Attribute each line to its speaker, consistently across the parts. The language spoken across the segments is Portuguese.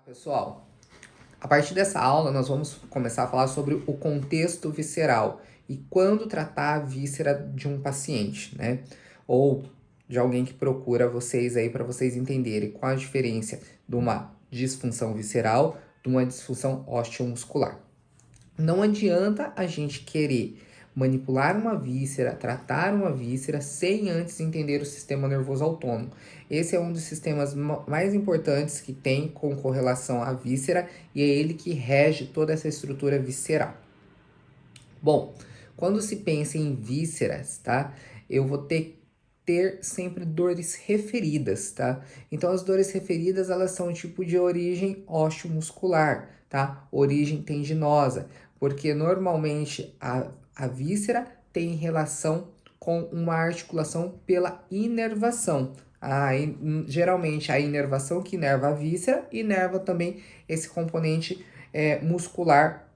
Speaker 1: Pessoal, a partir dessa aula nós vamos começar a falar sobre o contexto visceral e quando tratar a víscera de um paciente, né? Ou de alguém que procura vocês aí para vocês entenderem qual a diferença de uma disfunção visceral de uma disfunção osteomuscular. Não adianta a gente querer manipular uma víscera, tratar uma víscera, sem antes entender o sistema nervoso autônomo. Esse é um dos sistemas mais importantes que tem com correlação à víscera e é ele que rege toda essa estrutura visceral. Bom, quando se pensa em vísceras, tá? Eu vou ter sempre dores referidas, tá? Então, as dores referidas, elas são tipo de origem osteomuscular, tá? Origem tendinosa, porque normalmente a víscera tem relação com uma articulação pela inervação. Geralmente, a inervação que inerva a víscera, inerva também esse componente muscular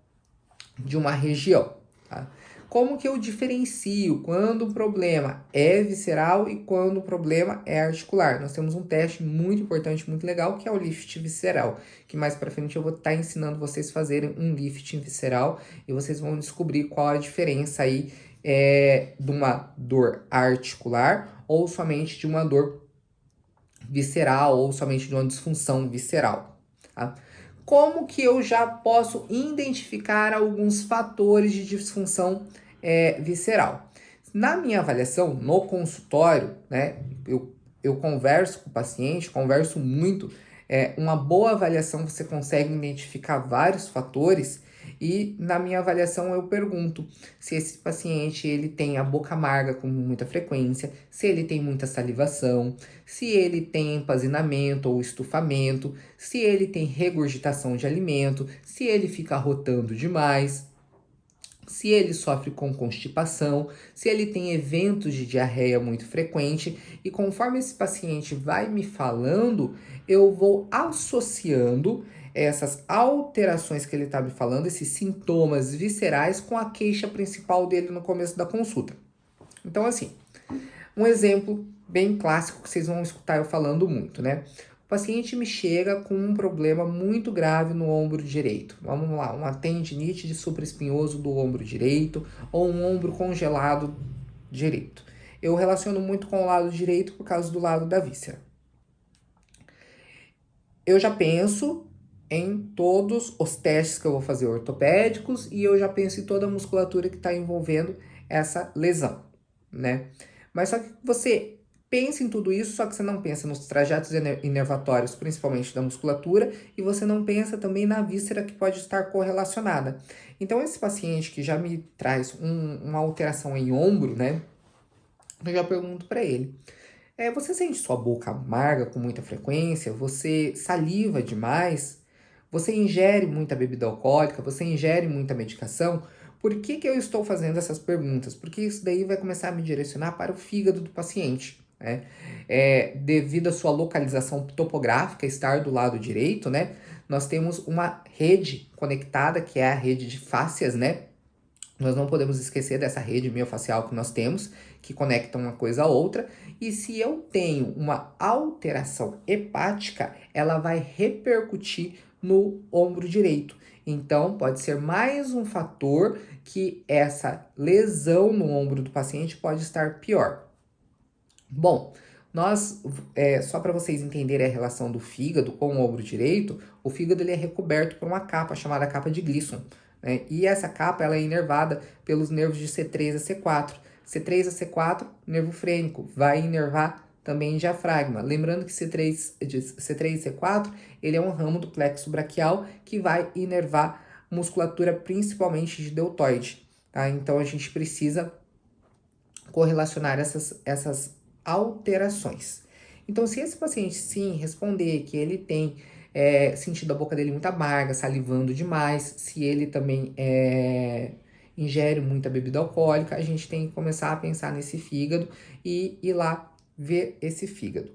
Speaker 1: de uma região, tá? Como que eu diferencio quando o problema é visceral e quando o problema é articular? Nós temos um teste muito importante, muito legal, que é o lift visceral, que mais para frente eu vou estar ensinando vocês a fazerem um lift visceral e vocês vão descobrir qual a diferença aí de uma dor articular ou somente de uma dor visceral ou somente de uma disfunção visceral, tá? Como que eu já posso identificar alguns fatores de disfunção visceral? Na minha avaliação, no consultório, né, eu converso com o paciente, converso muito. Uma boa avaliação você consegue identificar vários fatores e na minha avaliação eu pergunto se esse paciente ele tem a boca amarga com muita frequência, se ele tem muita salivação, se ele tem empazinamento ou estufamento, se ele tem regurgitação de alimento, se ele fica rotando demais, se ele sofre com constipação, se ele tem eventos de diarreia muito frequente. E conforme esse paciente vai me falando, eu vou associando essas alterações que ele está me falando, esses sintomas viscerais, com a queixa principal dele no começo da consulta. Então, assim, um exemplo bem clássico que vocês vão escutar eu falando muito, né? O paciente me chega com um problema muito grave no ombro direito. Vamos lá, uma tendinite de supraespinhoso do ombro direito ou um ombro congelado direito. Eu relaciono muito com o lado direito por causa do lado da víscera. Eu já penso em todos os testes que eu vou fazer ortopédicos e eu já penso em toda a musculatura que está envolvendo essa lesão, né? Mas só que você pensa em tudo isso, só que você não pensa nos trajetos inervatórios, principalmente da musculatura, e você não pensa também na víscera que pode estar correlacionada. Então, esse paciente que já me traz uma alteração em ombro, né? Eu já pergunto para ele. Você sente sua boca amarga com muita frequência? Você saliva demais? Você ingere muita bebida alcoólica? Você ingere muita medicação? Por que eu estou fazendo essas perguntas? Porque isso daí vai começar a me direcionar para o fígado do paciente, né? Devido à sua localização topográfica estar do lado direito, né? Nós temos uma rede conectada, que é a rede de fáscias, né? Nós não podemos esquecer dessa rede miofascial que nós temos, que conecta uma coisa a outra. E se eu tenho uma alteração hepática, ela vai repercutir no ombro direito. Então, pode ser mais um fator que essa lesão no ombro do paciente pode estar pior. Bom, só para vocês entenderem a relação do fígado com o ombro direito, o fígado ele é recoberto por uma capa chamada capa de Gleason, né? E essa capa ela é inervada pelos nervos de C3 a C4. C3 a C4, nervo frênico, vai inervar também diafragma. Lembrando que C3 e C4, ele é um ramo do plexo braquial que vai inervar musculatura principalmente de deltoide, tá? Então a gente precisa correlacionar essas alterações. Então, se esse paciente sim responder que ele tem sentido a boca dele muito amarga, salivando demais, se ele também ingere muita bebida alcoólica, a gente tem que começar a pensar nesse fígado e ir lá ver esse fígado.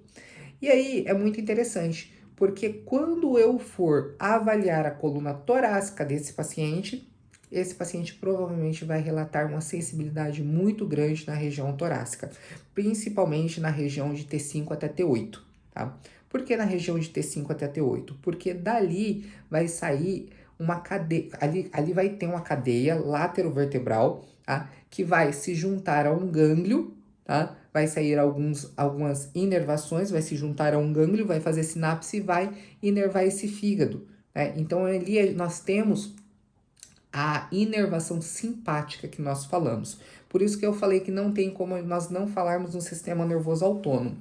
Speaker 1: E aí é muito interessante, porque quando eu for avaliar a coluna torácica desse paciente, esse paciente provavelmente vai relatar uma sensibilidade muito grande na região torácica, principalmente na região de T5 até T8. tá? Por que na região de T5 até T8? Porque dali vai sair uma cadeia, ali vai ter uma cadeia laterovertebral, tá? Que vai se juntar a um gânglio, tá? Vai sair algumas inervações, vai se juntar a um gânglio, vai fazer sinapse e vai inervar esse fígado, né? Então ali nós temos a inervação simpática que nós falamos. Por isso que eu falei que não tem como nós não falarmos no sistema nervoso autônomo.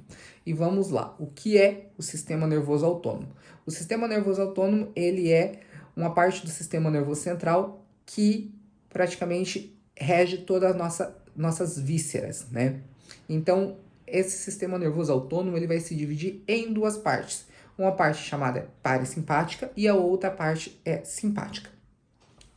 Speaker 1: E vamos lá, o que é o sistema nervoso autônomo? O sistema nervoso autônomo, ele é uma parte do sistema nervoso central que praticamente rege todas as nossas vísceras, né? Então, esse sistema nervoso autônomo, ele vai se dividir em duas partes. Uma parte chamada parasimpática e a outra parte é simpática.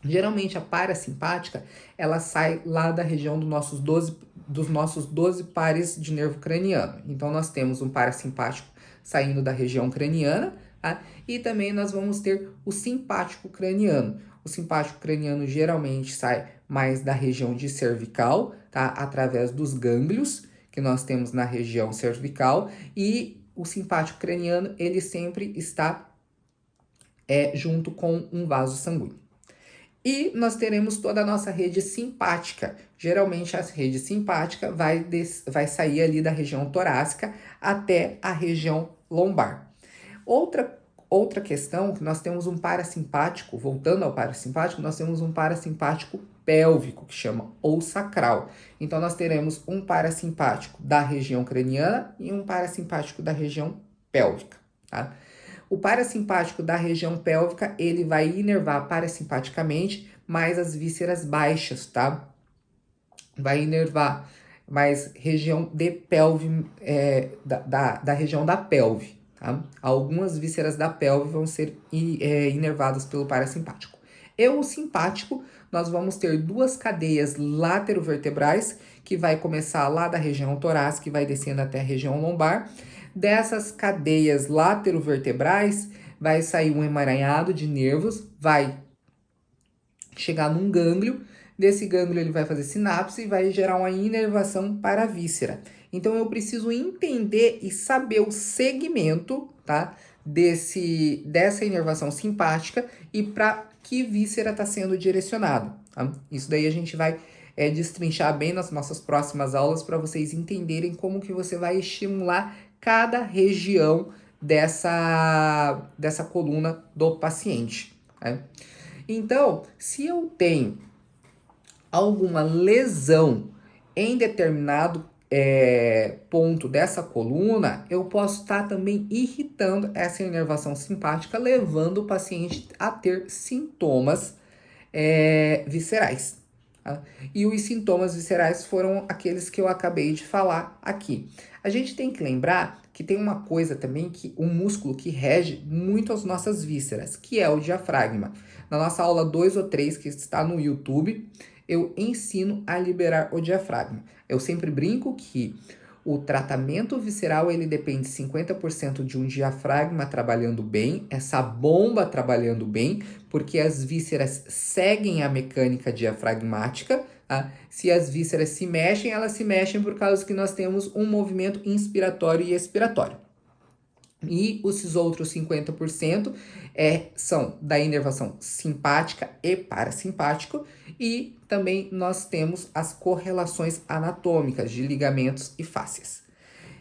Speaker 1: Geralmente a parasimpática, ela sai lá da região dos nossos 12 pares de nervo craniano. Então nós temos um parasimpático saindo da região craniana, tá? E também nós vamos ter o simpático craniano. O simpático craniano geralmente sai mais da região de cervical, tá? Através dos gânglios que nós temos na região cervical, e o simpático craniano, ele sempre está junto com um vaso sanguíneo. E nós teremos toda a nossa rede simpática. Geralmente a rede simpática vai sair ali da região torácica até a região lombar. Outra questão, que nós temos um parasimpático, voltando ao parasimpático, nós temos um parasimpático pélvico, que chama ou sacral. Então nós teremos um parasimpático da região craniana e um parasimpático da região pélvica, tá? O parasimpático da região pélvica, ele vai inervar parasimpaticamente mais as vísceras baixas, tá? Vai inervar mais região de pelve, da região da pelve, tá? Algumas vísceras da pelve vão ser inervadas pelo parasimpático. E o simpático, nós vamos ter duas cadeias laterovertebrais, que vai começar lá da região torácica e vai descendo até a região lombar. Dessas cadeias laterovertebrais, vai sair um emaranhado de nervos, vai chegar num gânglio. Desse gânglio ele vai fazer sinapse e vai gerar uma inervação para a víscera. Então eu preciso entender e saber o segmento, tá, dessa inervação simpática e para que víscera está sendo direcionada. Tá? Isso daí a gente vai destrinchar bem nas nossas próximas aulas para vocês entenderem como que você vai estimular cada região dessa coluna do paciente. Né? Então, se eu tenho alguma lesão em determinado ponto dessa coluna, eu posso estar também irritando essa inervação simpática, levando o paciente a ter sintomas viscerais. Tá? E os sintomas viscerais foram aqueles que eu acabei de falar aqui. A gente tem que lembrar que tem uma coisa também, que um músculo que rege muito as nossas vísceras, que é o diafragma. Na nossa aula 2 ou 3, que está no YouTube, eu ensino a liberar o diafragma. Eu sempre brinco que o tratamento visceral, ele depende 50% de um diafragma trabalhando bem, essa bomba trabalhando bem, porque as vísceras seguem a mecânica diafragmática. Tá? Se as vísceras se mexem, elas se mexem por causa que nós temos um movimento inspiratório e expiratório. E esses outros 50% são da inervação simpática e parasimpático, e também nós temos as correlações anatômicas de ligamentos e fáscias.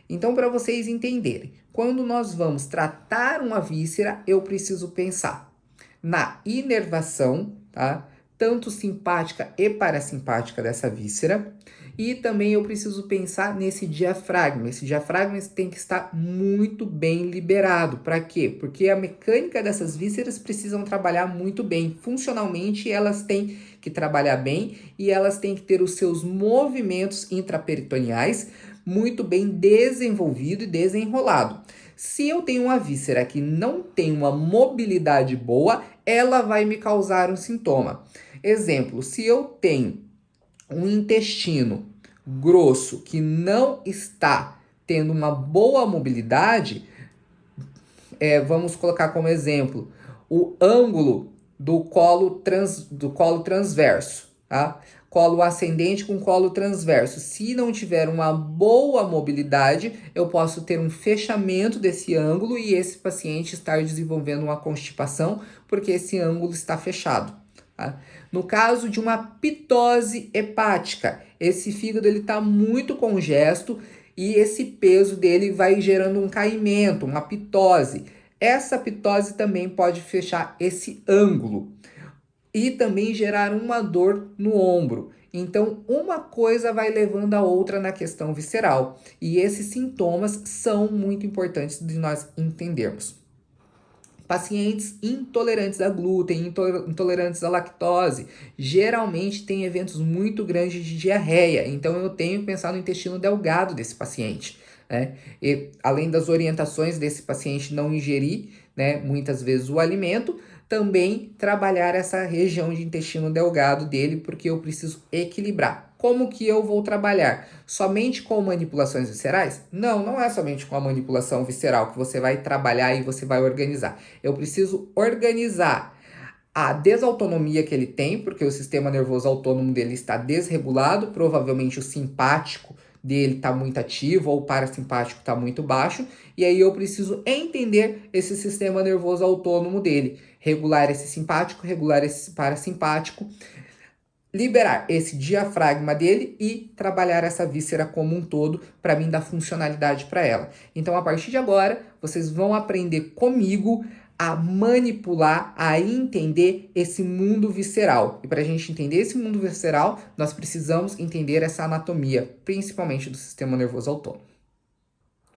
Speaker 1: Então, para vocês entenderem, quando nós vamos tratar uma víscera, eu preciso pensar na inervação, tá? Tanto simpática e parasimpática dessa víscera. E também eu preciso pensar nesse diafragma. Esse diafragma tem que estar muito bem liberado. Para quê? Porque a mecânica dessas vísceras precisam trabalhar muito bem. Funcionalmente, elas têm que trabalhar bem e elas têm que ter os seus movimentos intraperitoneais muito bem desenvolvido e desenrolado. Se eu tenho uma víscera que não tem uma mobilidade boa, ela vai me causar um sintoma. Exemplo, se eu tenho um intestino grosso que não está tendo uma boa mobilidade, vamos colocar como exemplo o ângulo do colo transverso. Tá? colo ascendente com colo transverso. Se não tiver uma boa mobilidade, eu posso ter um fechamento desse ângulo e esse paciente estar desenvolvendo uma constipação porque esse ângulo está fechado. Tá? No caso de uma pitose hepática, esse fígado está muito congesto e esse peso dele vai gerando um caimento, uma pitose. Essa pitose também pode fechar esse ângulo e também gerar uma dor no ombro. Então, uma coisa vai levando a outra na questão visceral. E esses sintomas são muito importantes de nós entendermos. Pacientes intolerantes a glúten, intolerantes à lactose, geralmente têm eventos muito grandes de diarreia. Então, eu tenho que pensar no intestino delgado desse paciente. Né? E, além das orientações desse paciente não ingerir, né, muitas vezes o alimento, também trabalhar essa região de intestino delgado dele, porque eu preciso equilibrar. Como que eu vou trabalhar? Somente com manipulações viscerais? Não, não é somente com a manipulação visceral que você vai trabalhar e você vai organizar. Eu preciso organizar a desautonomia que ele tem, porque o sistema nervoso autônomo dele está desregulado, provavelmente o simpático dele está muito ativo ou o parasimpático está muito baixo, e aí eu preciso entender esse sistema nervoso autônomo dele, regular esse simpático, regular esse parasimpático, liberar esse diafragma dele e trabalhar essa víscera como um todo para mim dar funcionalidade para ela. Então, a partir de agora, vocês vão aprender comigo a manipular, a entender esse mundo visceral. E para a gente entender esse mundo visceral, nós precisamos entender essa anatomia, principalmente do sistema nervoso autônomo.